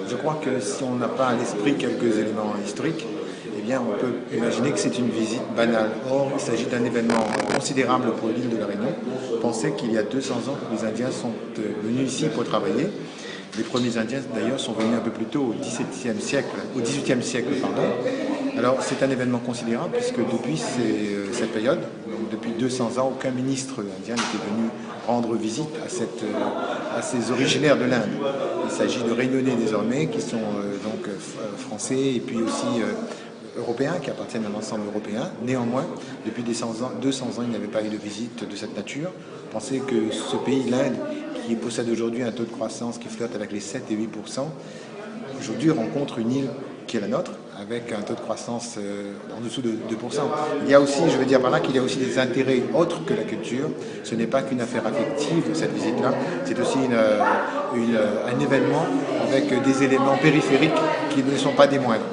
Je crois que si on n'a pas à l'esprit quelques éléments historiques, eh bien on peut imaginer que c'est une visite banale. Or, il s'agit d'un événement considérable pour l'île de la Réunion. Pensez qu'il y a 200 ans que les Indiens sont venus ici pour travailler. Les premiers Indiens, d'ailleurs, sont venus un peu plus tôt, au XVIIe siècle, au XVIIIe siècle, pardon. Alors, c'est un événement considérable puisque depuis cette période, donc depuis 200 ans, aucun ministre indien n'était venu rendre visite à ces originaires de l'Inde. Il s'agit de Réunionnais désormais, qui sont donc français et puis aussi européens, qui appartiennent à l'ensemble européen. Néanmoins, depuis 200 ans, il n'y avait pas eu de visite de cette nature. Pensez que ce pays, l'Inde, qui possède aujourd'hui un taux de croissance qui flotte avec les 7 et 8%, aujourd'hui rencontre une île qui est la nôtre, avec un taux de croissance en dessous de 2%. Il y a aussi, je veux dire par là, qu'il y a aussi des intérêts autres que la culture. Ce n'est pas qu'une affaire affective, cette visite-là, c'est aussi un événement avec des éléments périphériques qui ne sont pas des moindres.